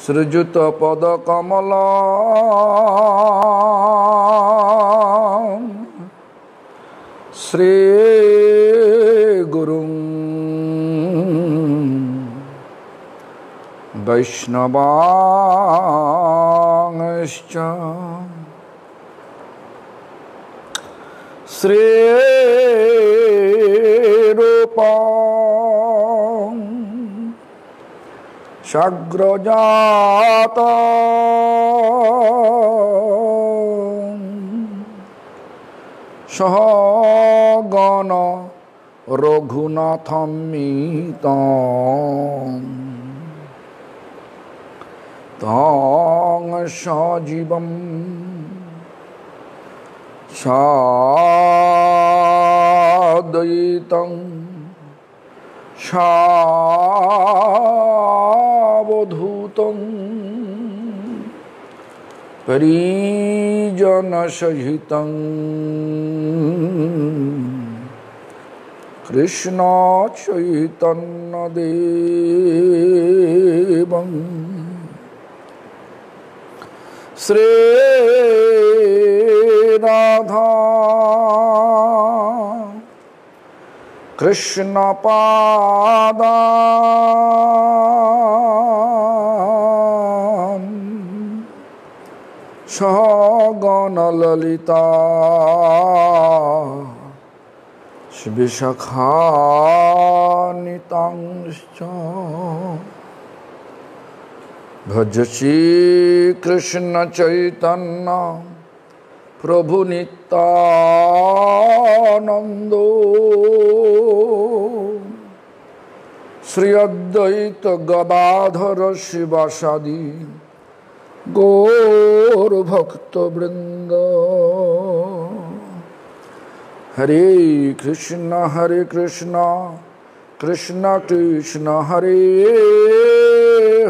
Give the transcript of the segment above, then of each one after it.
सृजुत पद कमल श्री गुरुं वैष्णवांश्च श्री रूपं शग्रजात सहगण रघुनाथमीतं तं सजीवं साद्वैतं सावधूतं परिजनसहितं कृष्ण चैतन्य देवं श्री राधा कृष्ण पादां सहगण ललिता विशाखान्वितांश्च भज श्री कृष्ण चैतन्य प्रभु नित्यानंदो श्री अद्वैत गदाधर शिवासादि गौर भक्त वृंद। हरे Krishna Krishna Krishna Hare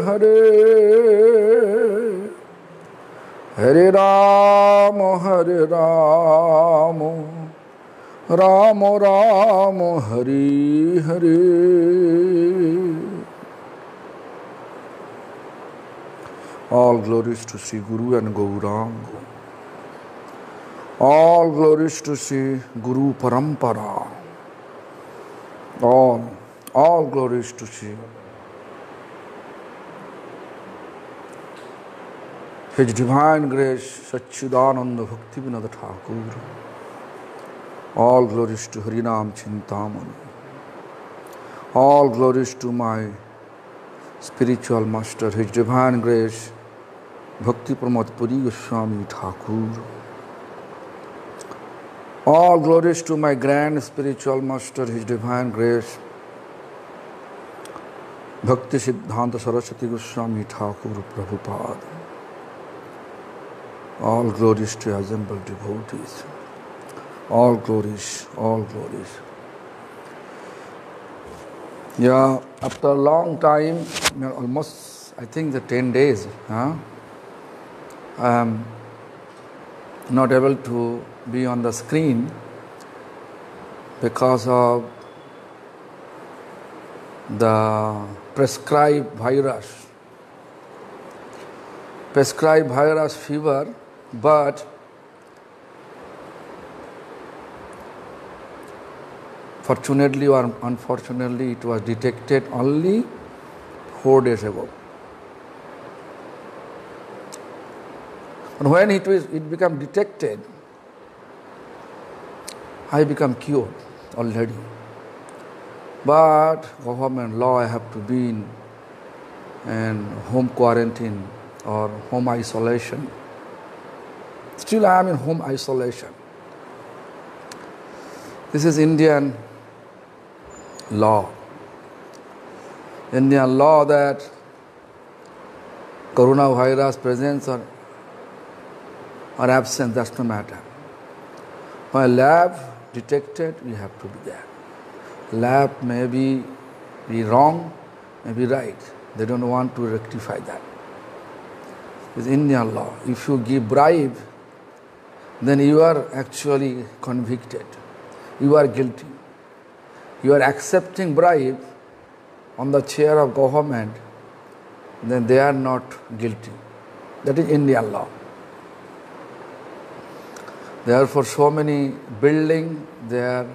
Hare Hare Ram Ram Ram Hare Hare. All glories to Sri Guru and Gauranga. All glories to Sri Guru Parampara. All glories to Sri His Divine Grace Satchidananda Bhaktivinoda Thakur. All glories to Harinam Chintamani. All glories to my spiritual master, His Divine Grace Bhakti Pramod Puri Goswami Thakur. All glories to my grand spiritual master, His Divine Grace Bhakti Siddhanta Saraswati Goswami Thakur Prabhupada. All glories to assembled devotees. All glories, all glories. Yeah, after a long time, almost I think the 10 days, I am not able to be on the screen because of the prescribed virus fever, but fortunately or unfortunately it was detected only 4 days ago. And when it became detected, I become cured already. But government law, I have to be in home quarantine or home isolation. Still I am in home isolation. This is Indian law. Indian law that coronavirus presence or absence, that's no matter. When lab detected, we have to be there. Lab may be wrong, may be right. They don't want to rectify that. It's Indian law. If you give bribe, then you are actually convicted. You are guilty. You are accepting bribe, on the chair of government, then they are not guilty. That is Indian law. Therefore, so many buildings they are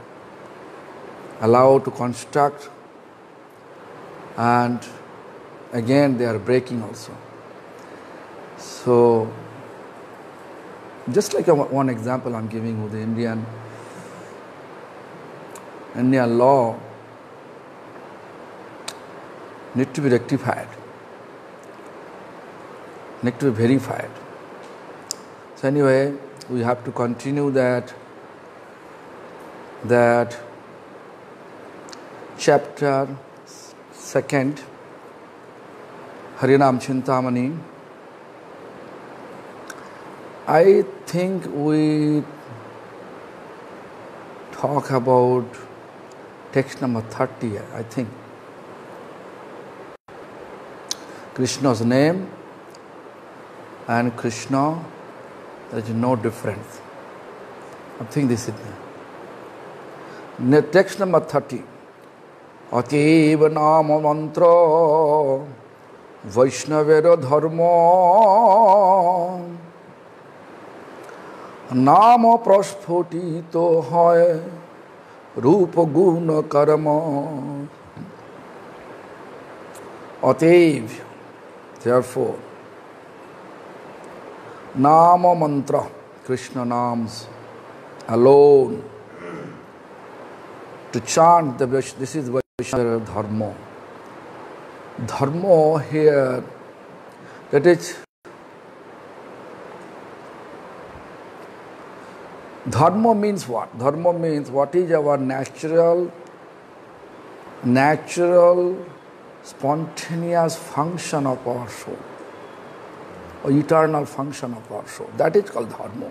allowed to construct, and again they are breaking also. So, just like one example I'm giving you, the Indian law need to be rectified, need to be verified. So anyway, we have to continue that chapter 2, Harinam Chintamani. I think we talk about text number 30, I think. Krishna's name and Krishna, there is no difference. I think this is it. Text number 30. Ativa nama mantra Vaishnavera dharma Nama prasphutito hoy Rupa guna karma. Ativ, therefore, Nama mantra, Krishna names alone, to chant this is Vaishnava dharma. Dharma here, that is, dharma means what? Dharma means what is our natural, spontaneous function of our soul, or eternal function of our soul. That is called dharma.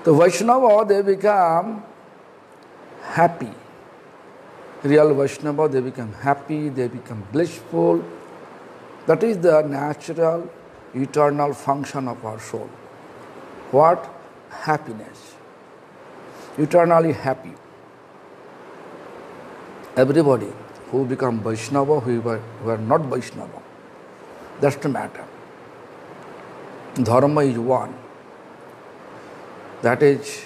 The Vaishnava, they become happy. Real Vaishnava, they become happy, they become blissful. That is the natural, eternal function of our soul. What? Happiness. Eternally happy. Everybody who become Vaishnava, who are not Vaishnava, that's the matter. Dharma is one. That is,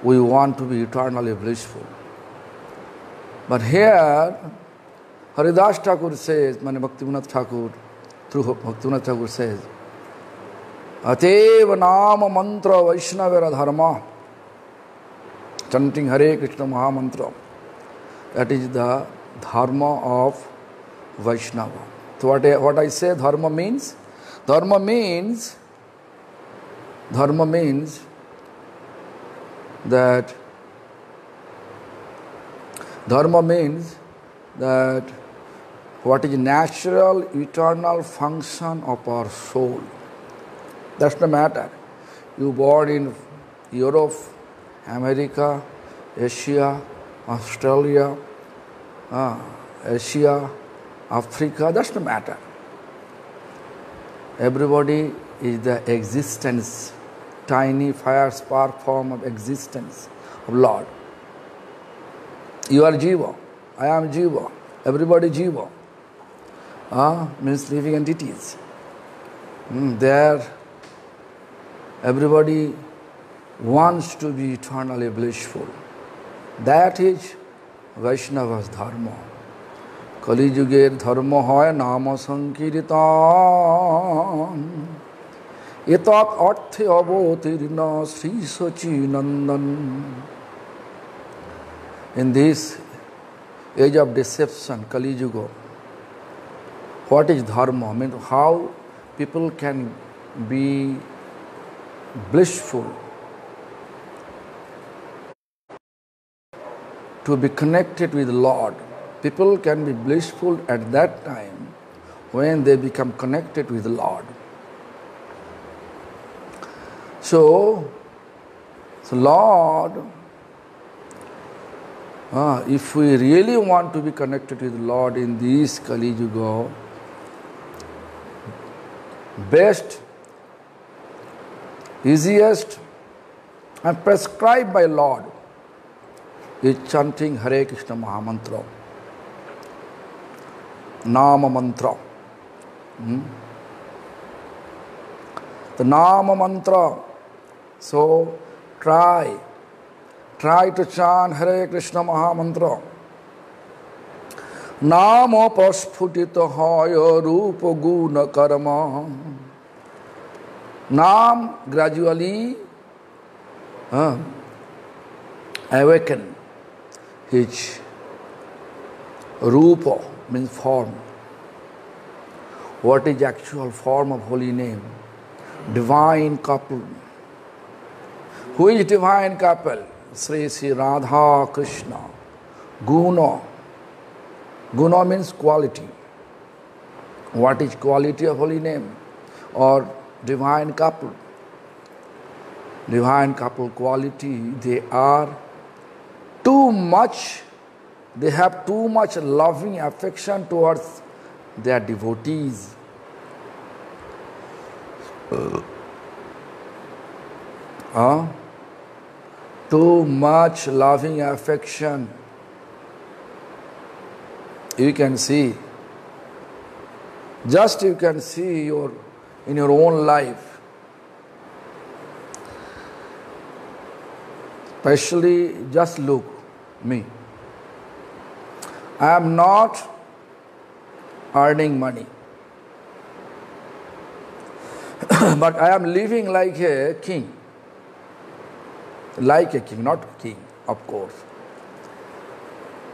we want to be eternally blissful. But here, Haridas Thakur says, Bhaktivinoda Thakur, through Bhaktivinoda Thakur says, Ateva nama mantra Vaishnavera dharma, chanting Hare Krishna Maha Mantra. That is the dharma of Vaishnava. So what I say dharma means? Dharma means that what is natural, eternal function of our soul. That's the matter. You born in Europe, America, Asia, Australia, Asia, Africa, that's the matter. Everybody is the existence, tiny fire spark form of existence of Lord. You are Jiva, I am Jiva, everybody Jiva. Means living entities. There, everybody wants to be eternally blissful. That is Vaishnava's dharma. Kali Yuger dharma hoy nama sankirtan. Etat arthe avotirna Sri Sachi Nandan. In this age of deception, Kali Yuga, what is dharma? I mean, how people can be blissful, to be connected with the Lord. People can be blissful at that time when they become connected with the Lord. So Lord, if we really want to be connected with the Lord in this Kali Yuga, best, easiest and prescribed by Lord is chanting Hare Krishna Mahamantra, Nama Mantra. The Nama Mantra. So try to chant Hare Krishna Mahamantra. Nama pasphutita haya rupa guna karma. Nam gradually awaken his rupa, means form. What is actual form of holy name? Divine couple. Who is divine couple? Sri Sri Radha Krishna. Guna. Guna means quality. What is quality of holy name? Or divine couple? Divine couple quality, they are too much, they have too much loving affection towards their devotees. Too much loving affection. You can see, just you can see in your own life. Especially, just look me. I am not earning money, but I am living like a king. Like a king, not king, of course.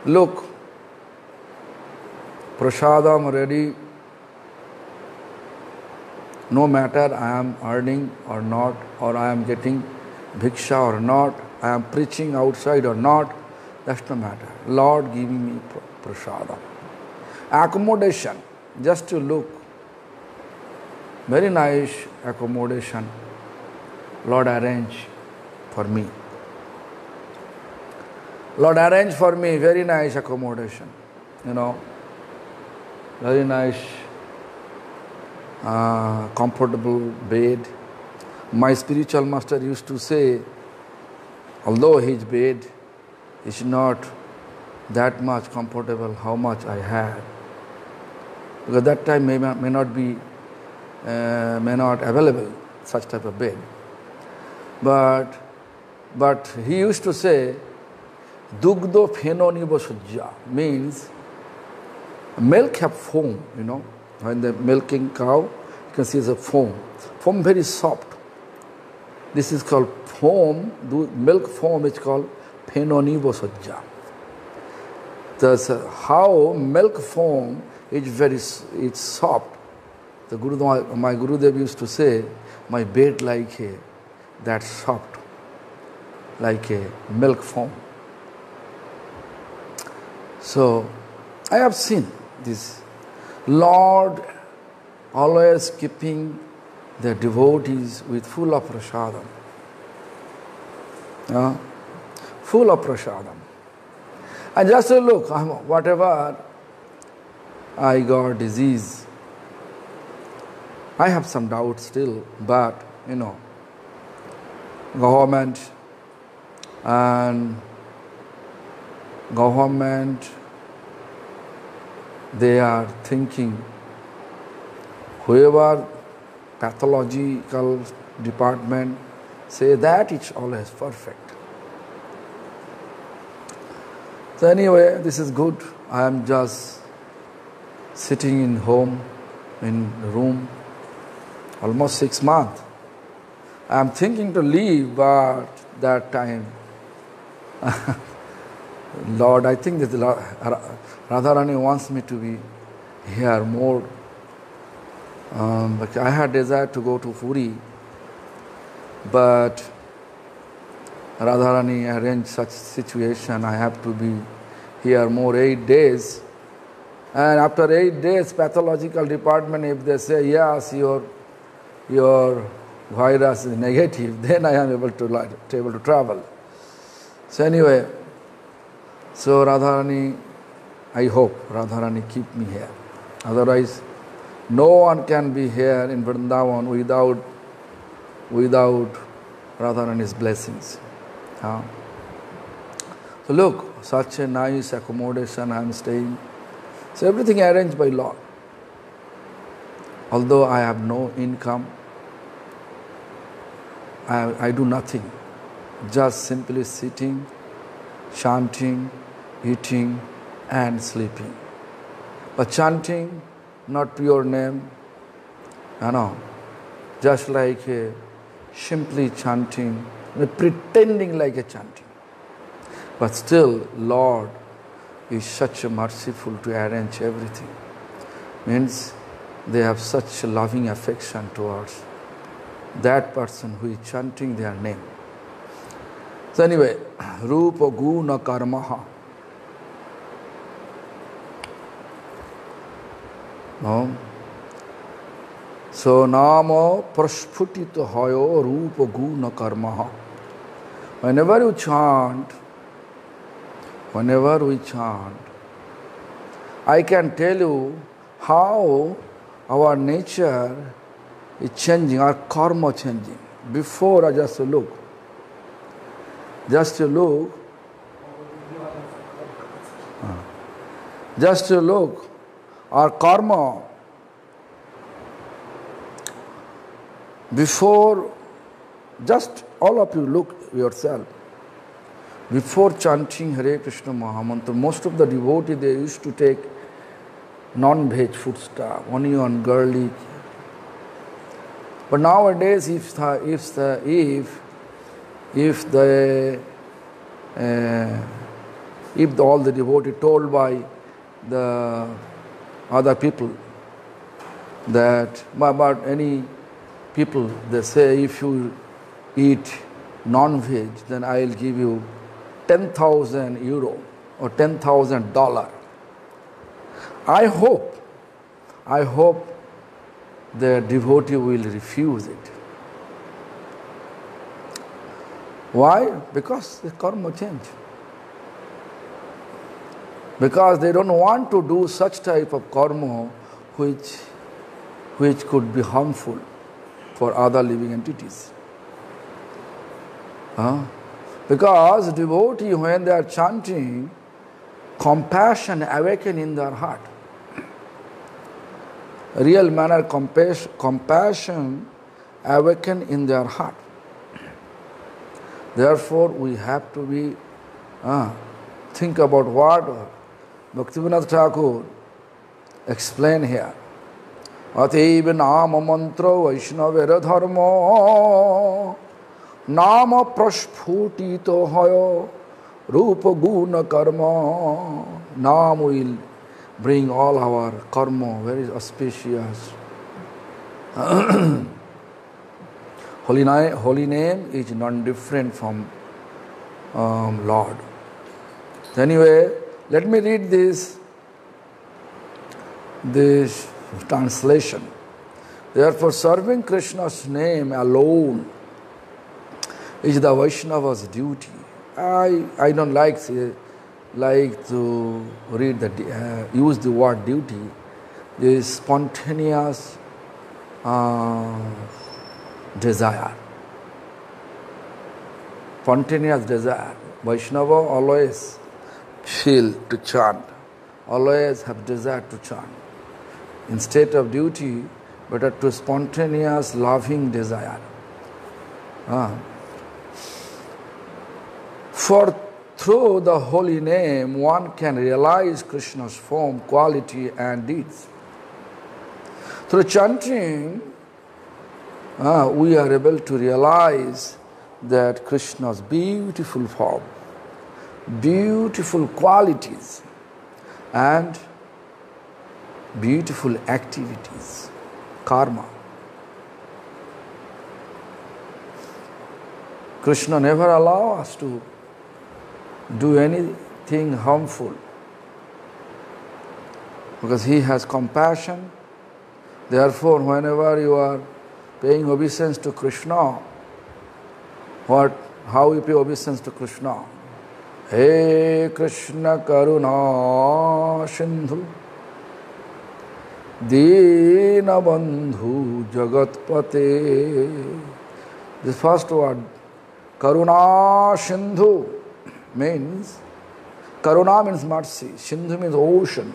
Look, prasadam ready. No matter I am earning or not, or I am getting bhiksha or not, I am preaching outside or not, that's no matter. Lord giving me prasadam. Accommodation, just to look, very nice accommodation, Lord arrange for me. Lord arrange for me very nice accommodation, very nice, comfortable bed. My spiritual master used to say, although his bed is not that much comfortable, how much I had, because that time may not be available such type of bed. But he used to say, Dugdo phenoniva sujja, means milk have foam, when they're milking cow, you can see it's a foam. Foam very soft. This is called foam, milk foam is called phenoniva sujja. Thus, how milk foam is it's soft. My Gurudev used to say, my bed like that soft, like a milk foam. So, I have seen this. Lord always keeping the devotees with full of prasadam. Full of prasadam. And just look, whatever I got disease, I have some doubts still, but government, they are thinking, whoever pathological department say that it's always perfect. So anyway, this is good. I am just sitting in home, in room, almost 6 months. I am thinking to leave, but that time, Lord, I think that Radharani wants me to be here more. But I had desire to go to Puri, but Radharani arranged such situation. I have to be here more 8 days. And after 8 days, pathological department, if they say, yes, your virus is negative, then I am able to travel. So anyway, so Radharani, I hope Radharani keep me here. Otherwise, no one can be here in Vrindavan without Radharani's blessings. So look, such a nice accommodation I am staying. So everything arranged by Lord. Although I have no income, I do nothing. Just simply sitting, chanting, eating and sleeping. But chanting, not pure name, just like simply chanting, pretending like a chanting. But still, Lord is such a merciful to arrange everything. Means they have such a loving affection towards that person who is chanting their name. So anyway, Rupa Guna Karmaha. No? So Nama Prasphutita Hayo Rupa Guna Karmaha. Whenever we chant, I can tell you how our nature is changing, our karma changing. Before I just look, our karma, before, just all of you look yourself. Before chanting Hare Krishna Mahamantra, most of the devotees, they used to take non-veg food stuff, onion, garlic. But nowadays, if all the devotees told by the other people that, but any people, they say, if you eat non-veg, then I will give you 10,000 euro or $10,000. I hope the devotee will refuse it. Why? Because the karma change. Because they don't want to do such type of karma which could be harmful for other living entities. Because devotee, when they are chanting, compassion awaken in their heart. Real manner compassion awaken in their heart. Therefore, we have to be think about what Bhaktivinoda Thakur explained here. Ateva nama mantra vaishnavera dharma nama prasphutito hayo rupa guna karma. Nam will bring all our karma, very auspicious. Holy name is non-different from Lord. Anyway, let me read this translation. Therefore, serving Krishna's name alone is the Vaishnava's duty. I don't like to read use the word duty. This spontaneous desire. Spontaneous desire. Vaishnava always feel to chant, always have desire to chant. Instead of duty, but to spontaneous loving desire. For through the holy name, one can realize Krishna's form, quality and deeds. Through chanting, we are able to realize that Krishna's beautiful form, beautiful qualities and beautiful activities, karma. Krishna never allows us to do anything harmful because he has compassion. Therefore, whenever you are paying obeisance to Krishna, how you pay obeisance to Krishna? Hey Krishna Karuna Sindhu Dina Bandhu Jagatpate. The first word, Karuna Sindhu, means Karuna means mercy. Sindhu means ocean.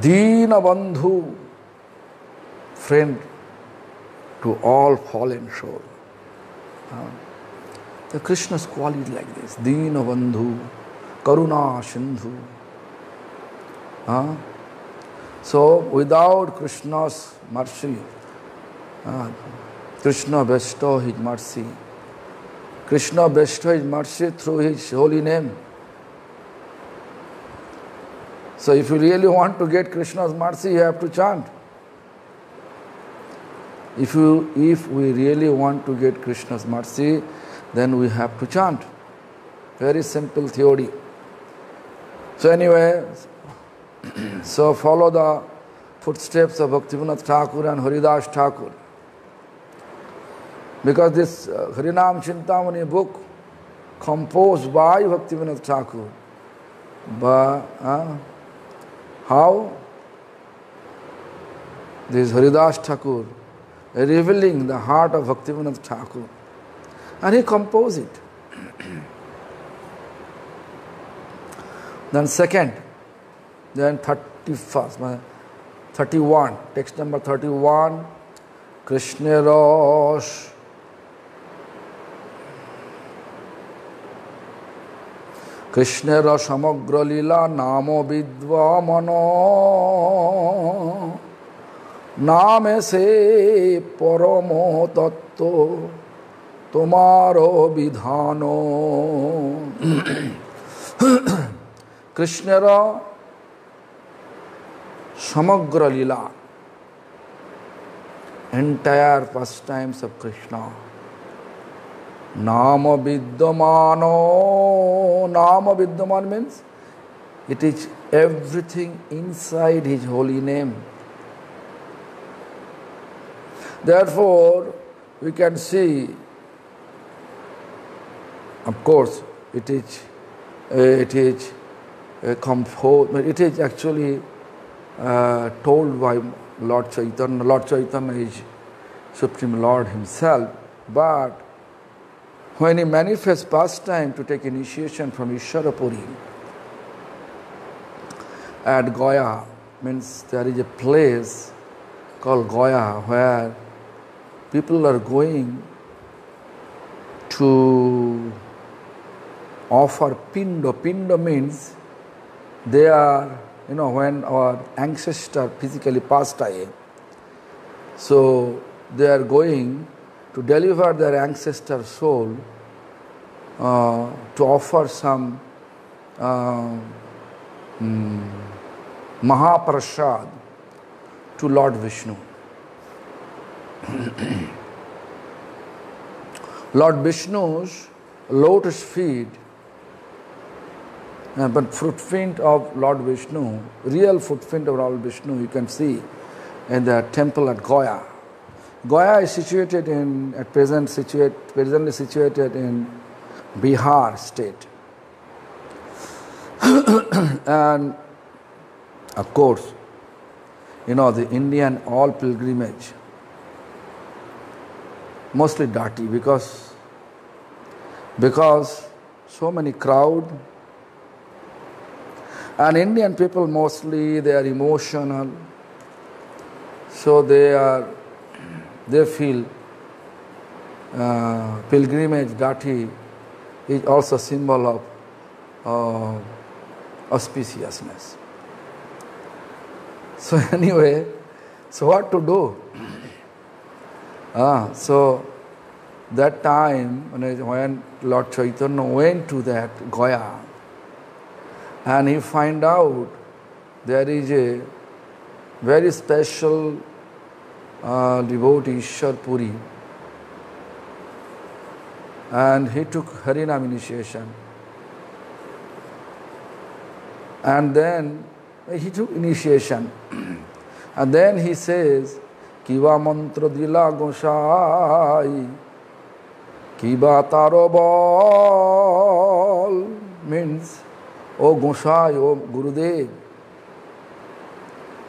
Deena Bandhu, friend to all fallen souls. The Krishna's quality like this. Deena Bandhu, Karuna Sindhu. So without Krishna's mercy, Krishna bestow his mercy. Krishna bestow his mercy through his holy name. So if you really want to get Krishna's mercy, you have to chant. If we really want to get Krishna's mercy, then we have to chant. Very simple theory. So anyway, so follow the footsteps of Bhaktivinoda Thakur and Haridas Thakur. Because this Harinam Chintamani book composed by Bhaktivinoda Thakur. But how? This Haridas Thakur revealing the heart of Bhaktivinoda Thakur. And he composed it. Then second, then 31, text number 31, Krishna Rosh. Krishna Rosh Samagra Lila Namo Vidva Mano Name Se Paramo Tattva Tomaro Vidhano. Krishna Rosh Samagra Lila, entire pastimes of Krishna. Nama Vidyamano. Nama Vidyaman means it is everything inside his holy name. Therefore, we can see, of course, it is composed, it is actually told by Lord Chaitanya. Lord Chaitanya is Supreme Lord himself, but when he manifests pastime to take initiation from Ishwarapuri at Gaya, means there is a place called Gaya where people are going to offer pindo. Pindo means they are, when our ancestor physically passed away, so they are going to deliver their ancestor soul to offer some Mahaprasad to Lord Vishnu. Lord Vishnu's lotus feet, but footprint of Lord Vishnu, real footprint of Lord Vishnu, you can see in the temple at Gaya. Gaya is presently situated in Bihar state. And of course, the Indian all pilgrimage, mostly dirty because so many crowd, and Indian people mostly they are emotional, so they feel pilgrimage dirty is also symbol of auspiciousness. So anyway, so what to do? So that time when Lord Chaitanya went to that Gaya, and he find out there is a very special devotee, Ishwar Puri, and he took Harinam initiation. And then he took initiation. And then he says, Kiva mantra dila Gosai, Kiva taro bol, means, O Gosai, O Gurudev,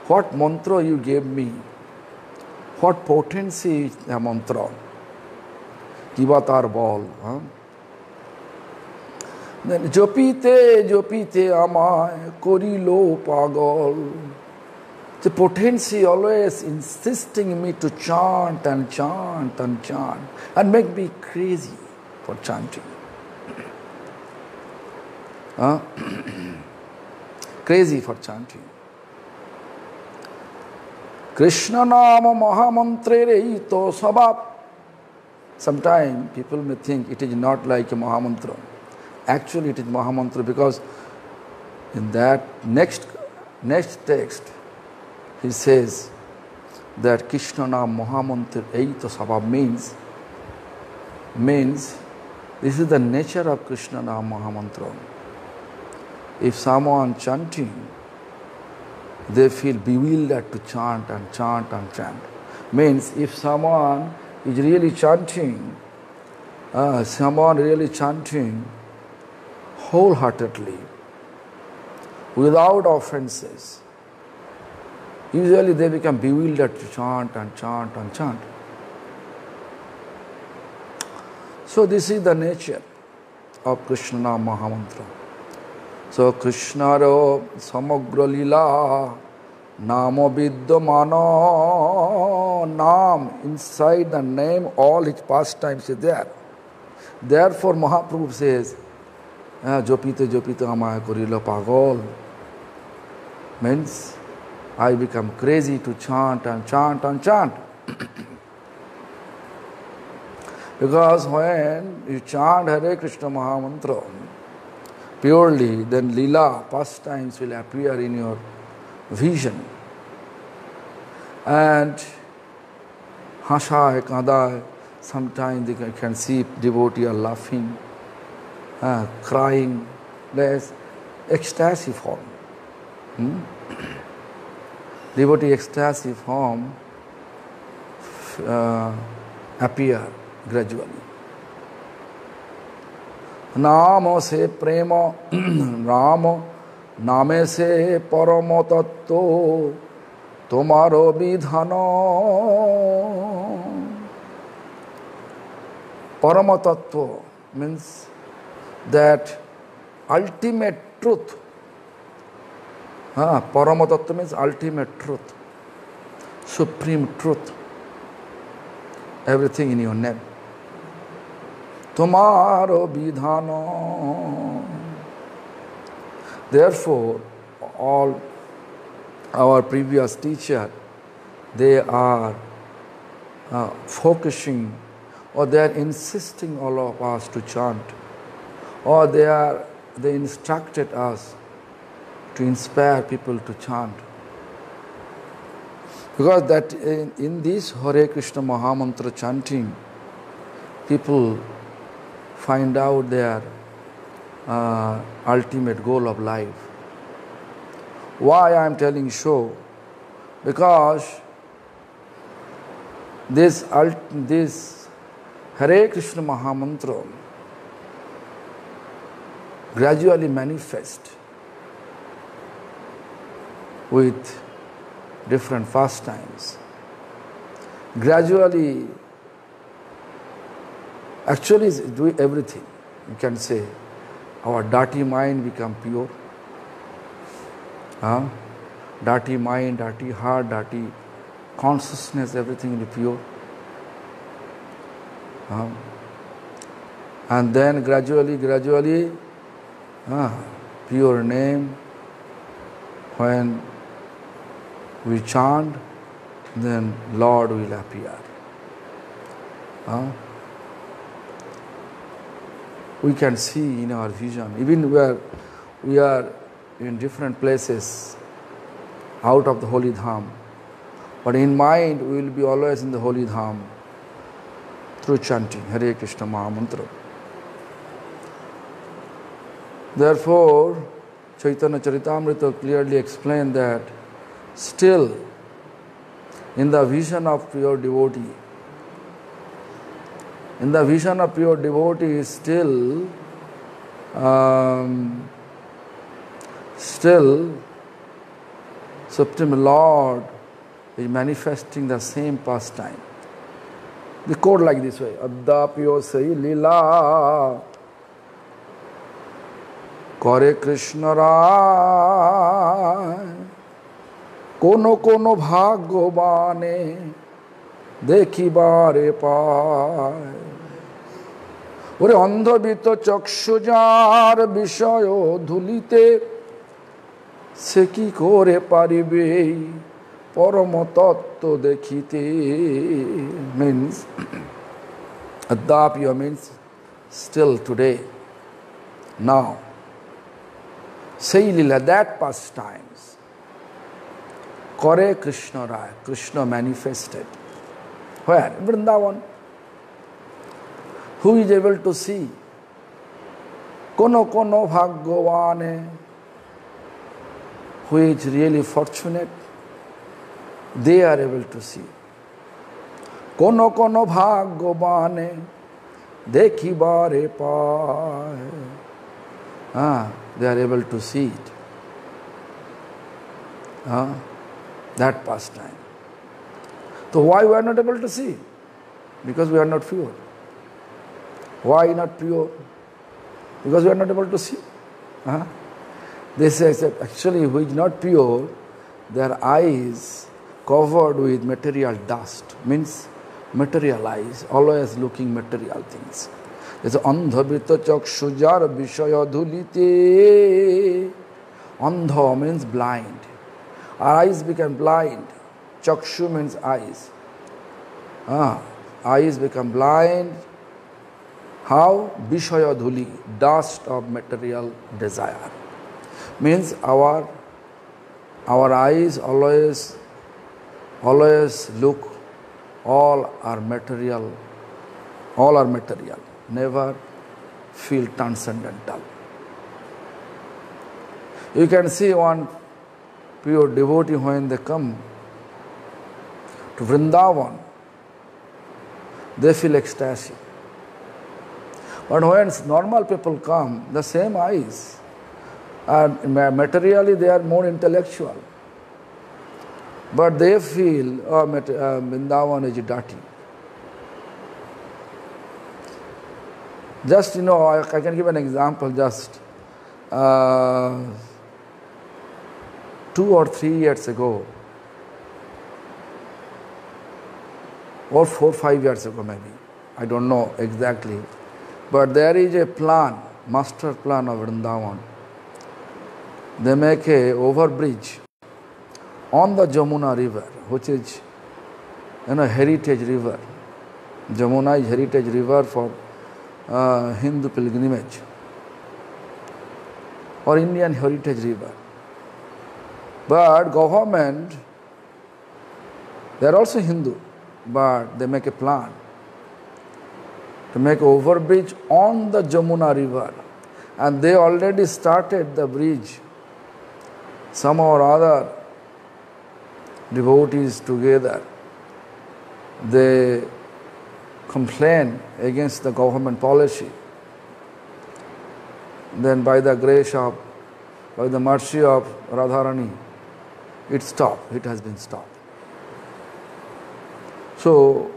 what mantra you gave me? What potency is the mantra? Kiba tar bol. Then jopite amay korilo pagol. The potency always insisting me to chant and chant and chant and make me crazy for chanting. Crazy for chanting. Krishna Nama Mahamantra Reito Sabab. Sometimes people may think it is not like a Mahamantra. Actually it is Mahamantra because in that next text he says that Krishna Nama Mahamantra Reito Sabab means this is the nature of Krishna Nama Mahamantra. If someone chanting, they feel bewildered to chant and chant and chant. Means if someone is really chanting, wholeheartedly, without offenses, usually they become bewildered to chant and chant and chant. So this is the nature of Krishna Mahamantra. So Krishna ro samagra lila namo vidyamana nam, inside the name all his pastimes is there. Therefore Mahaprabhu says jopite amaya korilo pagol, means I become crazy to chant and chant and chant. Because when you chant Hare Krishna Mahamantra purely, then lila, pastimes will appear in your vision. And hasha kada, sometimes you can see devotee are laughing, crying. There's ecstasy form. Devotee ecstasy form appear gradually. नाम से प्रेम राम नामे से परम तत्व तुम्हारो विधान. Parama Tattva means that ultimate truth. Parama Tattva means ultimate truth, supreme truth. Everything in your name. Tumaro vidhano. Therefore, all our previous teachers, they are focusing, or they are insisting all of us to chant, or they instructed us to inspire people to chant. Because that in this Hare Krishna Mahamantra chanting, people find out their ultimate goal of life. Why I am telling so? Because this Hare Krishna Mahamantra gradually manifest with different pastimes. Gradually, actually do everything. You can say our dirty mind become pure. Dirty mind, dirty heart, dirty consciousness, everything will be pure. And then gradually, pure name, when we chant, then Lord will appear. We can see in our vision, even where we are in different places out of the Holy Dham, but in mind we will be always in the Holy Dham through chanting Hare Krishna Mahamantra. Therefore, Chaitanya Charitamrita clearly explained that still in the vision of pure devotee, still Supreme Lord is manifesting the same pastime. The chord like this way. Adapyo sai lila Kare Krishna Rai Kono kono bhagavane Dekhibare paয় ওরে অন্ধবিত চক্ষু যার বিষয় ধুলিতে সে কি করে পারিবে পরম তত্ত্ব দেখিতে means adapya means still today, now. Say lila, that pastimes Kare Krishna Rai, Krishna manifested. Where? Vrindavan. Who is able to see? Kono kono bhagavane, who is really fortunate, they are able to see. Kono kono bhagavane dekhibare paয়. They are able to see it. That pastime. So why we are not able to see? Because we are not pure. Why not pure? Because we are not able to see. They say actually who is not pure, their eyes covered with material dust, means material eyes, always looking material things. It's andhabita chakshujar vishaya dhulite. Andha means blind. Our eyes become blind. Chakshu means eyes. Eyes become blind. How? Vishaya dhuli, dust of material desire. Means our eyes always look, all are material, never feel transcendental. You can see one pure devotee when they come to Vrindavan, they feel ecstasy. But when normal people come, the same eyes, and materially they are more intellectual. But they feel, Vrindavan is dirty. Just, I can give an example just 2 or 3 years ago, or 4 or 5 years ago maybe, I don't know exactly. But there is a plan, master plan of Vrindavan. They make a overbridge on the Jamuna river, which is heritage river. Jamuna is heritage river for Hindu pilgrimage, or Indian heritage river. But government, they are also Hindu, but they make a plan to make overbridge on the Jamuna river, and they already started the bridge. Some or other devotees together, they complain against the government policy. Then by the grace of, by the mercy of Radharani, it stopped, it has been stopped. So,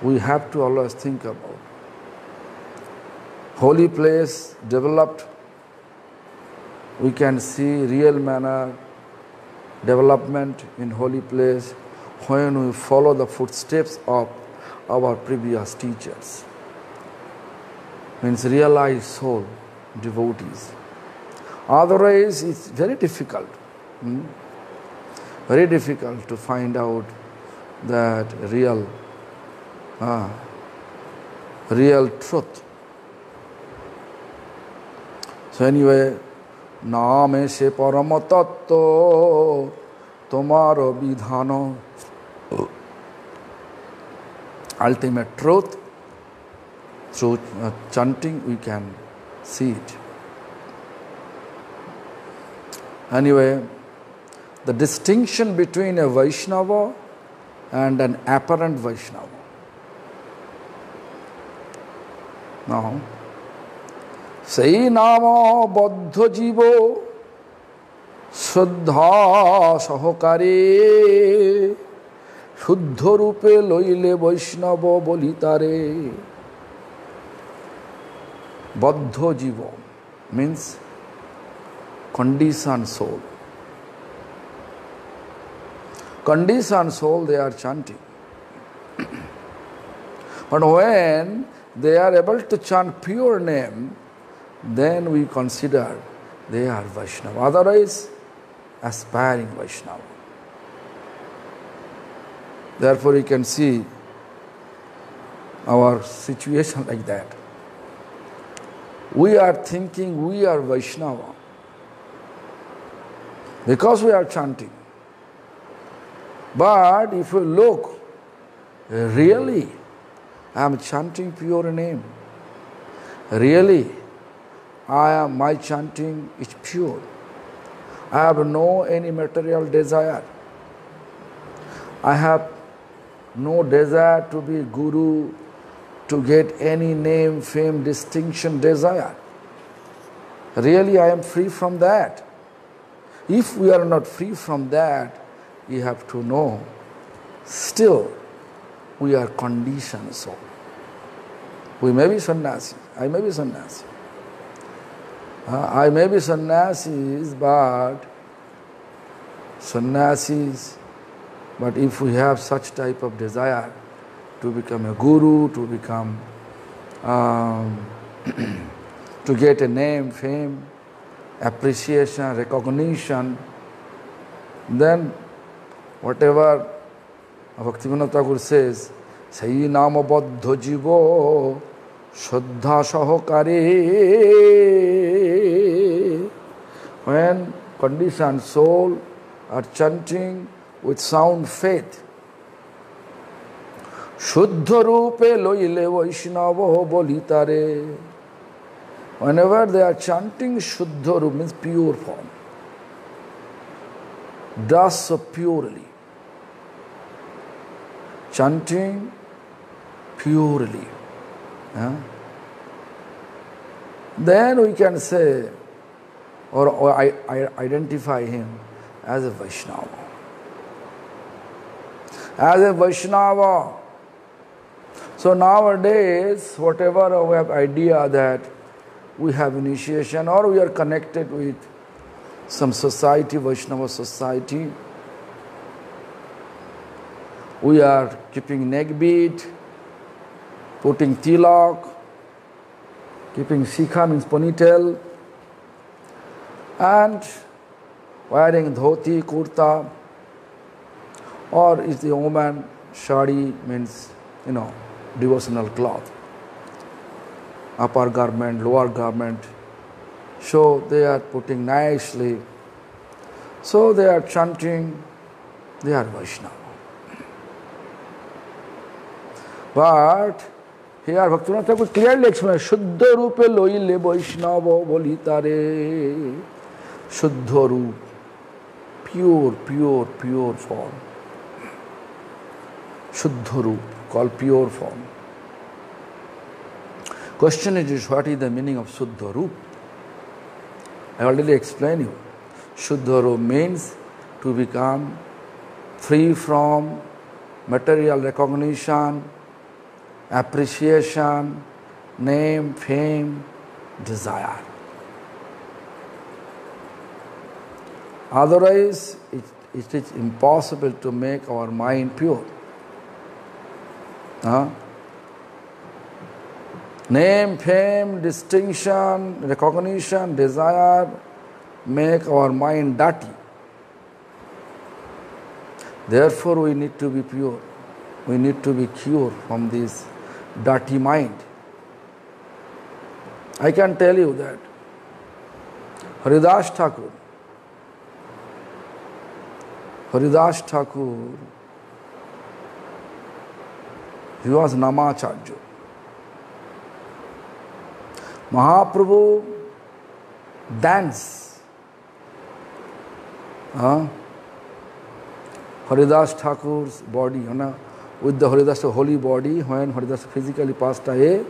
we have to always think about holy place developed. We can see real manner development in holy place when we follow the footsteps of our previous teachers. Means realized soul devotees. Otherwise, it's very difficult. Very difficult to find out that real truth. So anyway, नामे से परम तत्व तुम्हारो विधानो, ultimate truth. Through chanting we can see it. Anyway, the distinction between a Vaishnava and an apparent Vaishnava. Now, sei nama baddha jivo শ্রদ্ধা সহকারে শুদ্ধ রূপে লইলে বৈষ্ণব বলিতারে। বদ্ধ জীব means conditioned soul. Conditioned soul, they are chanting. But when they are able to chant pure name, then we consider they are Vaishnava. Otherwise, aspiring Vaishnava. Therefore, you can see our situation like that. We are thinking we are Vaishnava because we are chanting. But if you look, really, I am chanting pure name. Really, my chanting is pure. I have no any material desire. I have no desire to be guru, to get any name, fame, distinction, desire. Really, I am free from that. If we are not free from that, you have to know, still we are conditioned soul. We may be sannyasi, I may be sannyasi. I may be sannyasis, but if we have such type of desire to become a guru, to become, to get a name, fame, appreciation, recognition, then whatever Bhaktivinoda Thakur says, sei nama baddha jivo shraddha sahakare. When conditioned soul are chanting with sound faith, Shuddha rupe loile Vaishnava bolitare. Whenever they are chanting, Shuddha rupa means pure form. Thus so purely. Chanting purely. Then we can say, or I identify him as a Vaishnava. As a Vaishnava. So nowadays, whatever we have idea that we have initiation or we are connected with some society, Vaishnava society, we are keeping neck bead, putting tilak, keeping shikha means ponytail, and wearing dhoti, kurta, or is the woman shadi means, devotional cloth, upper garment, lower garment. So they are putting nicely. So they are chanting, they are Vaishnava. But here Bhaktivinoda Thakur clearly explains, Shuddha rupe loile Vaishnava bolitare. Shuddha rup, pure form. Shuddha rup, called pure form. Question is, what is the meaning of Shuddha rup? I already explained you. Shuddha rup means to become free from material recognition, appreciation, name, fame, desire. Otherwise, it is impossible to make our mind pure. Name, fame, distinction, recognition, desire make our mind dirty. Therefore, we need to be pure. We need to be cured from this dirty mind. I can tell you that Haridas Thakur, he was Namacharya. Mahaprabhu dance. Haridas Thakur's body, with the Haridas holy body, when Haridas physically passed away,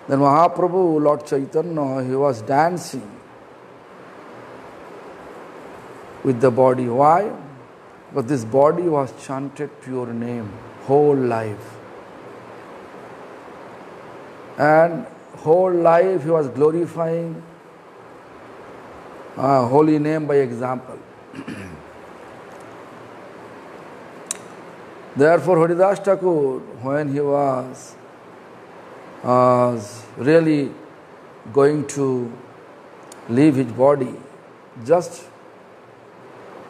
then Mahaprabhu, Lord Chaitanya, he was dancing. with the body. Why? Because this body was chanted pure name whole life. And whole life he was glorifying holy name by example. Therefore, Haridas Thakur, when he was really going to leave his body, just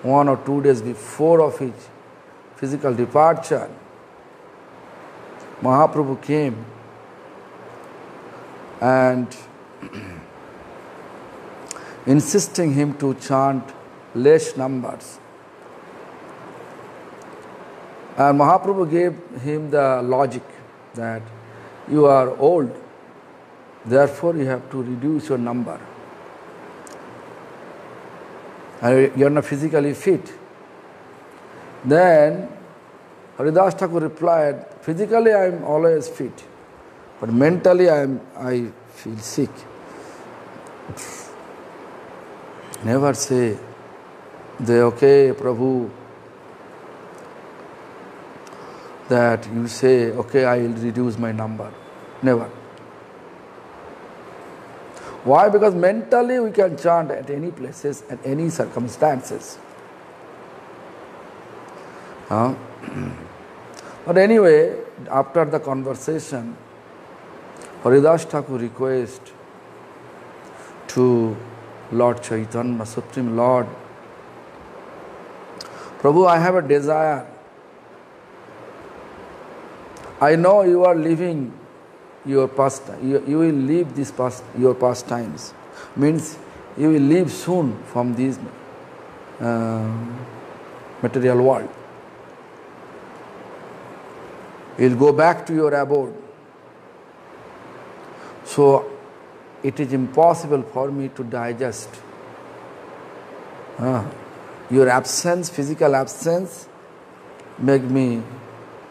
1 or 2 days before of his physical departure, Mahaprabhu came and insisting him to chant less numbers. And Mahaprabhu gave him the logic that you are old, therefore you have to reduce your number. And you are not physically fit. Then Haridas Thakur replied, physically I am always fit, but mentally I feel sick. Never say, okay, Prabhu, that you say, okay, I will reduce my number. Never. Why? Because mentally we can chant at any places, at any circumstances. But anyway, after the conversation, Haridas Thakur request to Lord Chaitanya, Supreme Lord, Prabhu, I have a desire. I know you are living your past, you will leave this past, your pastimes. Means you will leave soon from this material world. You will go back to your abode. So it is impossible for me to digest. Your absence, physical absence, make me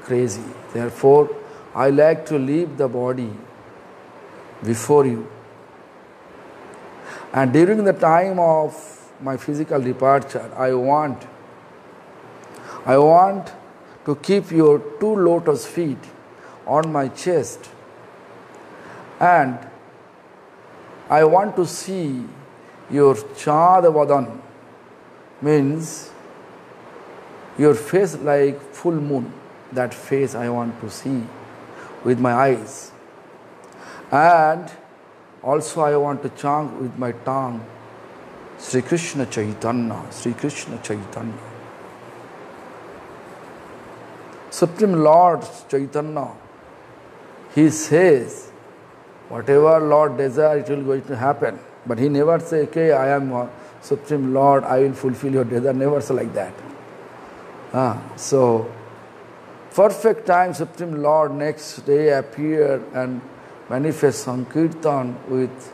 crazy. Therefore, I like to leave the body before you. And during the time of my physical departure, I want to keep your 2 lotus feet on my chest, and I want to see your Chadavadan, means your face like full moon. That face I want to see with my eyes. And also I want to chant with my tongue, Sri Krishna Chaitanya, Sri Krishna Chaitanya. Supreme Lord Chaitanya, he says, whatever Lord desires, it will going to happen. But he never say, okay, I am Supreme Lord, I will fulfill your desire. Never say like that. So, perfect time, Supreme Lord next day appear and manifest Sankirtan with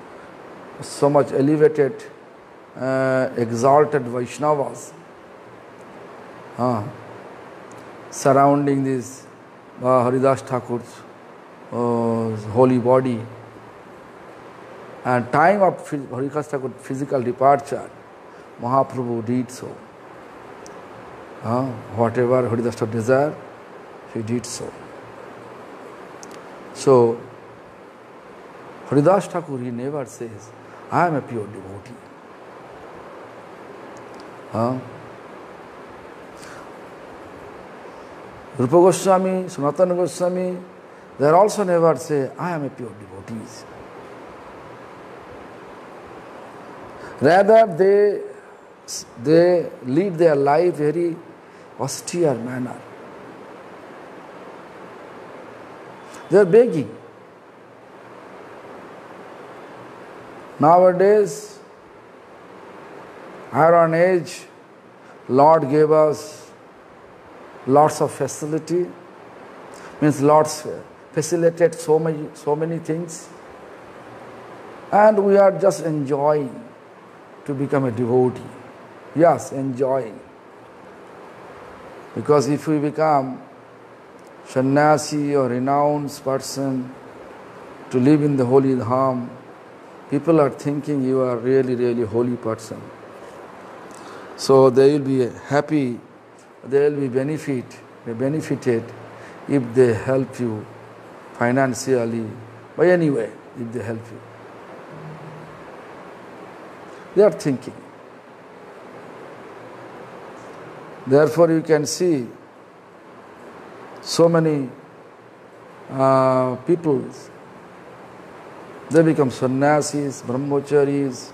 so much elevated, exalted Vaishnavas surrounding this Haridas Thakur's holy body. And time of Haridas Thakur's physical departure, Mahaprabhu did so. Whatever Haridas Thakur desired, he did so. So, Haridas Thakur, he never says, I am a pure devotee. Rupa Goswami, Sanatana Goswami, they also never say, I am a pure devotee. Rather, they lead their life very austere manner. They are begging. Nowadays, Iron Age, Lord gave us lots of facility, means lots facilitated so many things, and we are just enjoying to become a devotee. Yes, enjoying. Because if we become sannyasi or renounced person to live in the holy dham, people are thinking you are really, really holy person. So they will be happy, they will be benefited if they help you financially, by any way, if they help you. They are thinking. Therefore, you can see so many people, they become sannyasis, brahmacharis,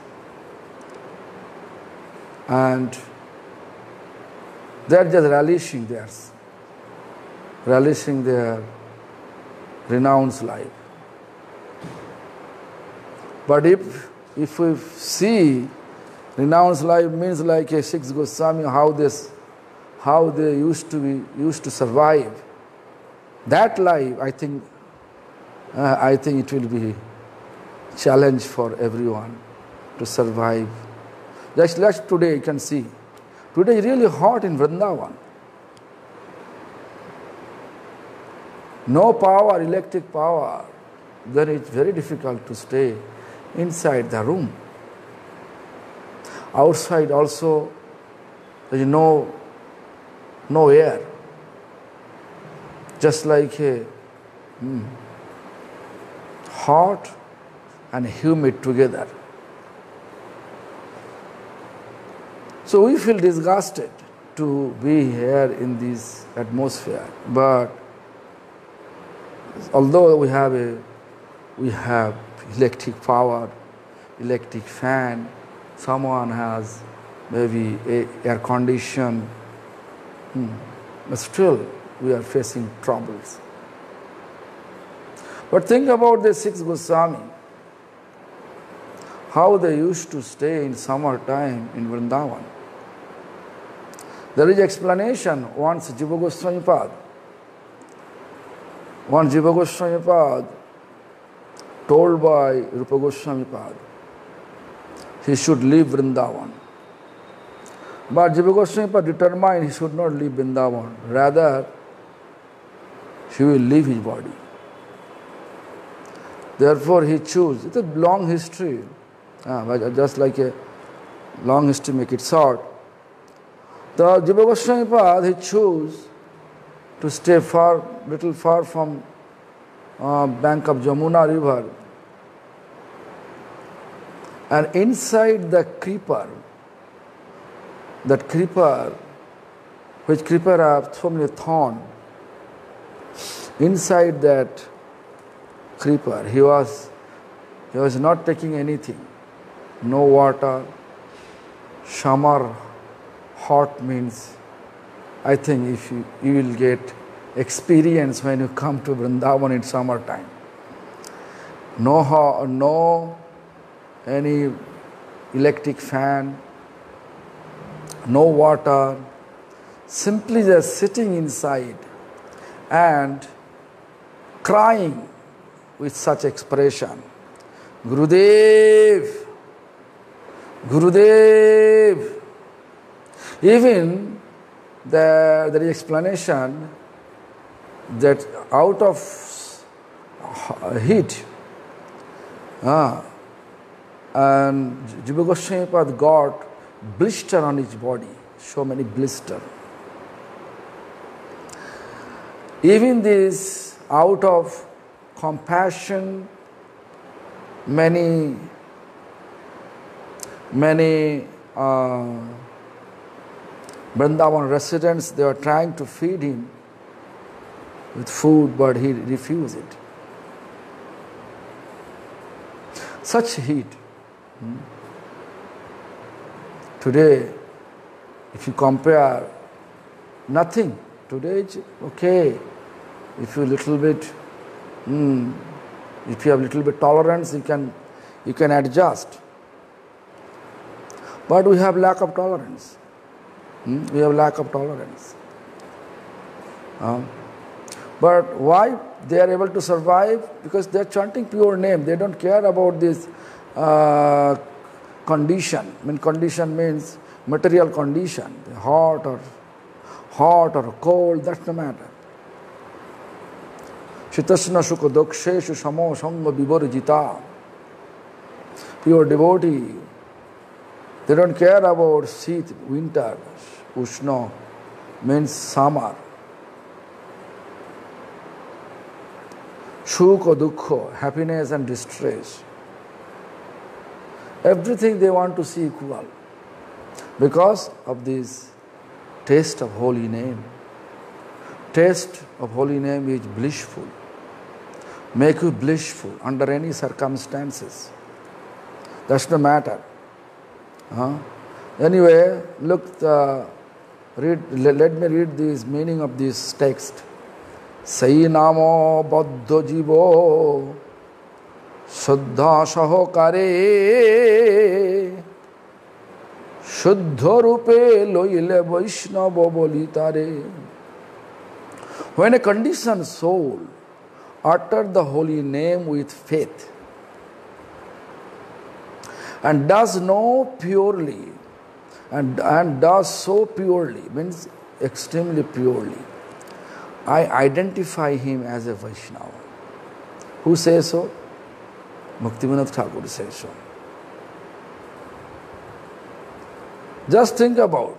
and they are just relishing their renounced life. But if we see renounced life means like a Six Goswami, how they used to survive, that life, I think it will be challenge for everyone to survive. Just like today, you can see. Today is really hot in Vrindavan. No power, electric power. Then it's very difficult to stay inside the room. Outside also, there is no air. Just like a hot and humid together. So we feel disgusted to be here in this atmosphere. But although we have electric power, electric fan, someone has maybe air condition, but still we are facing troubles. But think about the Six Goswami, how they used to stay in summer time in Vrindavan. There is explanation once Jiva Goswami Pad told by Rupa Goswami Pad, he should leave Vrindavan. But Jiva Goswami Pad determined he should not leave Vrindavan, rather he will leave his body. Therefore he chose, it's a long history, just like a long history make it short. The Jiva Goswami Pad, he chose to stay little far from bank of Jamuna river. And inside the creeper, which creeper have so many thorns, inside that creeper, he was not taking anything. No water. Summer, hot means, I think if you will get experience when you come to Vrindavan in summertime. No any electric fan, no water, simply just sitting inside and crying with such expression, Gurudev, Gurudev. Even there is explanation that out of heat, and Jiva Goswami Pad got blister on his body, so many blister. Even this, out of compassion, many Vrindavan residents, they were trying to feed him with food, but he refused it. Such heat. Today, if you compare, nothing. Today it's okay. If you little bit, if you have little bit tolerance, you can adjust. But we have lack of tolerance. We have lack of tolerance. But why they are able to survive? Because they are chanting pure name. They don't care about this condition. I mean, condition means material condition. Hot or cold, that's the matter. Shitasna sukha doksheshu samo sangha vivarjita. Pure devotee, They don't care about Sheet, winter, Ushna means summer. Sukha, Dukha, happiness and distress. Everything they want to see equal because of this taste of holy name. Taste of holy name is blissful. Make you blissful under any circumstances. That's the matter. Anyway, look, let me read this meaning of this text. Sai namo baddha jivo Shuddha sahokare Shuddha rupe loile Vaishnava bolitare. When a conditioned soul utters the holy name with faith and does know purely and does so purely, means extremely purely, I identify him as a Vaishnava. Who says so? Bhaktivinoda Thakur says so. Just think about.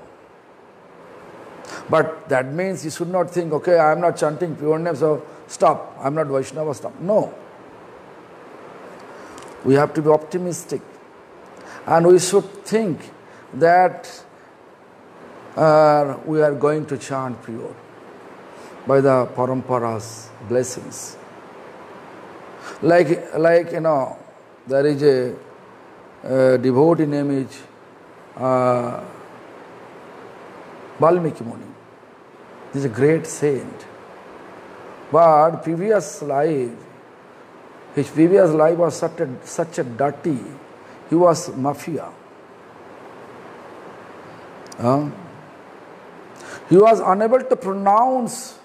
But that means you should not think, okay, I am not chanting pure name, so stop, I am not Vaishnava, stop. No. We have to be optimistic. And we should think that we are going to chant pure by the Parampara's blessings. Like there is a devotee name is Valmiki Muni. He is a great saint. But his previous life was such a dirty. He was mafia. He was unable to pronounce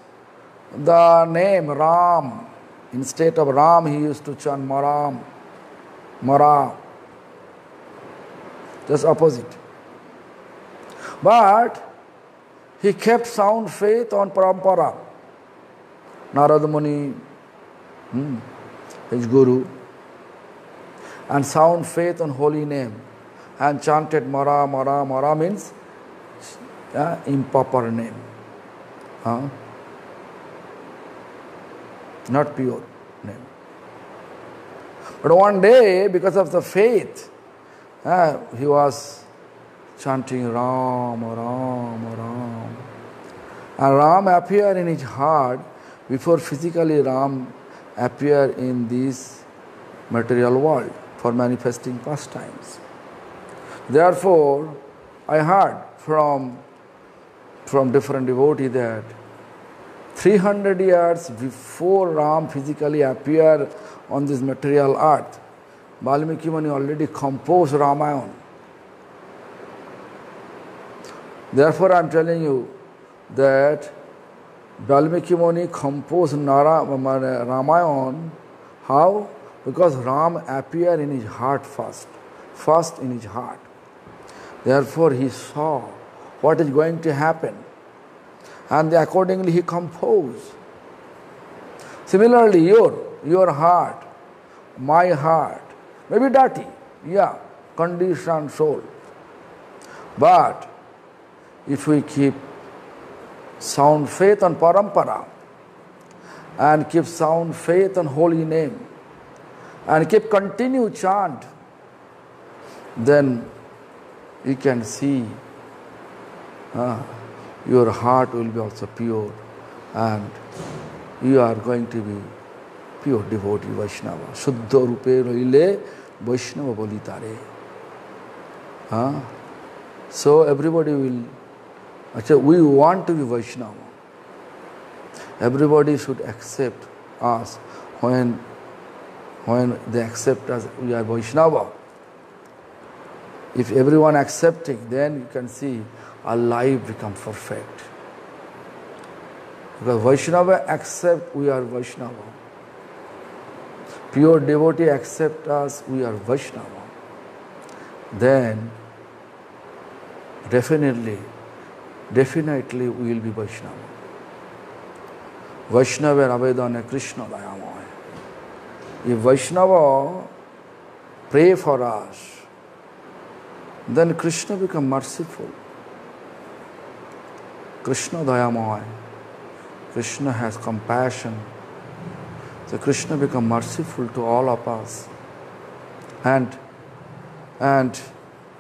the name Ram. Instead of Ram, he used to chant Maram, Mara. Just opposite. But he kept sound faith on Parampara. Narada Muni, his guru, and sound faith on holy name, and chanted Mara, Mara, Mara means improper name. Not pure name. But one day, because of the faith, he was chanting Ram, Ram, Ram. And Ram appeared in his heart before physically Ram appeared in this material world for manifesting pastimes. Therefore, I heard from different devotees that 300 years before Ram physically appeared on this material earth, Valmiki Muni already composed Ramayana. Therefore, I am telling you that Valmiki Muni composed Ramayana. How? Because Ram appeared in his heart first in his heart. Therefore, he saw what is going to happen, and accordingly he composed. Similarly, your heart, my heart, may be dirty, conditioned soul. But if we keep sound faith on Parampara and keep sound faith on holy name and keep continue chant, then you can see your heart will be also pure and you are going to be pure devotee Vaishnava. Shuddha rupe roile Vaishnava bolitare. So everybody will, we want to be Vaishnava. Everybody should accept us when they accept us, we are Vaishnava. If everyone accepting, then you can see our life become perfect. Because Vaishnava accept, we are Vaishnava. Pure devotee accept us, we are Vaishnava. Then definitely we will be Vaishnava. Vaishnava Avedana Krishna Dayamaya. If Vaishnava pray for us, then Krishna become merciful. Krishna Dayamoy. Krishna has compassion. So Krishna become merciful to all of us. And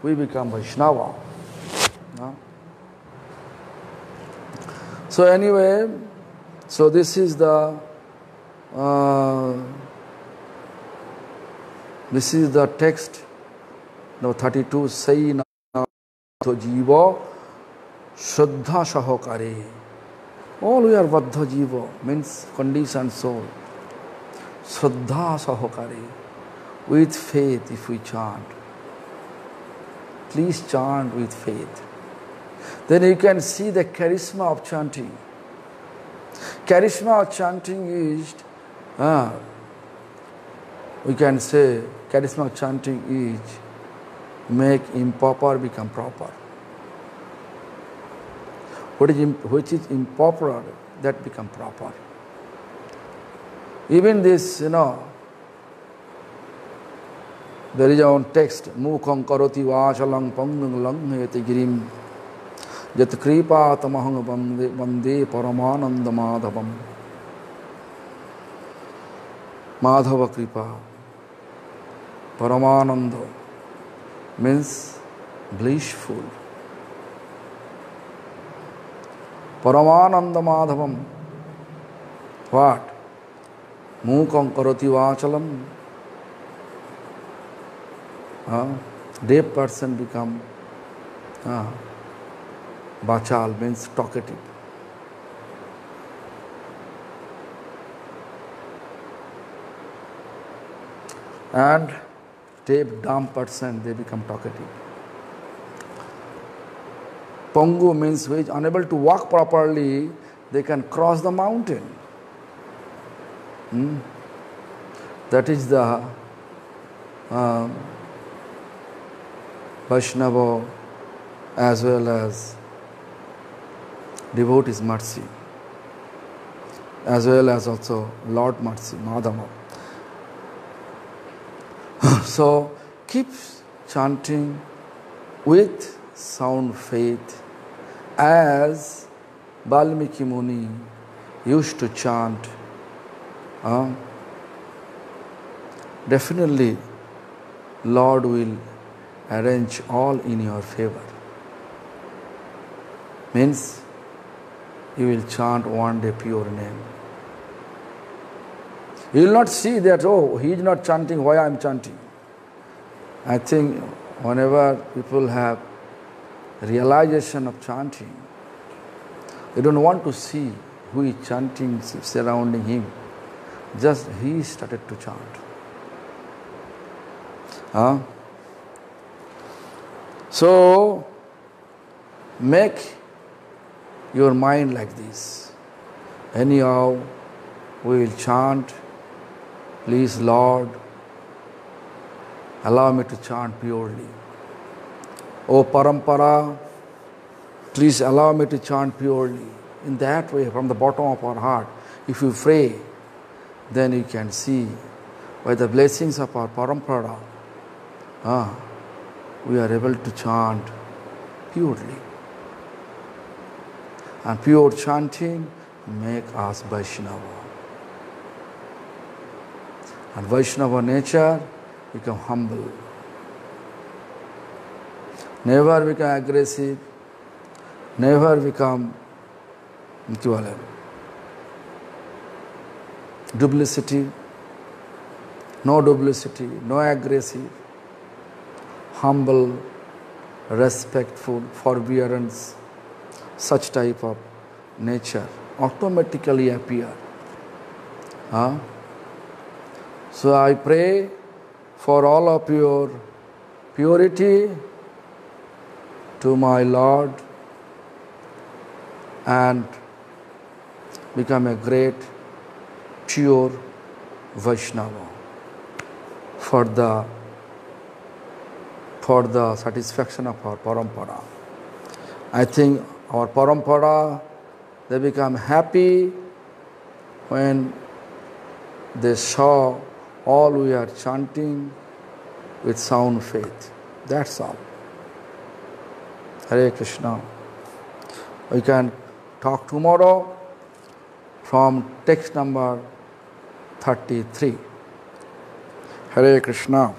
we become Vaishnava. No? So anyway, so this is the text. Now 32 say na to jiva shraddha sahakare. All we are baddha jiva means conditioned soul. Shraddha sahakare. With faith if we chant. Please chant with faith. Then you can see the charisma of chanting. Charisma of chanting is, we can say, charisma of chanting is make improper become proper. Which is improper, that become proper. Even this, there is a text, Mukham karoti vachalang pangung langhete girim Jat kripa tamahang vande paramananda madhavam. Madhava kripa. Paramananda means blissful. Paramananda madhavam. What? Mukham karoti vachalam. Deaf person become Bachal means talkative. And deaf, dumb person, they become talkative. Pongu means who is unable to walk properly, they can cross the mountain. That is the Vaishnava as well as devotee's mercy, as well as also Lord mercy, Madhava. So keep chanting with sound faith as Valmiki Muni used to chant. Definitely Lord will arrange all in your favor. Means you will chant one day pure name. You will not see that, oh, he is not chanting, why I am chanting. I think whenever people have realization of chanting, they don't want to see who is chanting surrounding him. Just he started to chant. So, make your mind like this. Anyhow, we will chant, please Lord, allow me to chant purely. O Parampara, please allow me to chant purely. In that way, from the bottom of our heart, if you pray, then you can see by the blessings of our Parampara, we are able to chant purely. And pure chanting make us Vaishnava. And Vaishnava nature become humble. Never become aggressive. Never become duplicity. No duplicity, no aggressive. Humble, respectful, forbearance. Such type of nature automatically appear. So I pray for all of your purity to my Lord and become a great pure Vaishnava for the satisfaction of our Parampara. I think our Parampara, they become happy when they saw all we are chanting with sound faith. That's all. Hare Krishna. We can talk tomorrow from text number 33. Hare Krishna.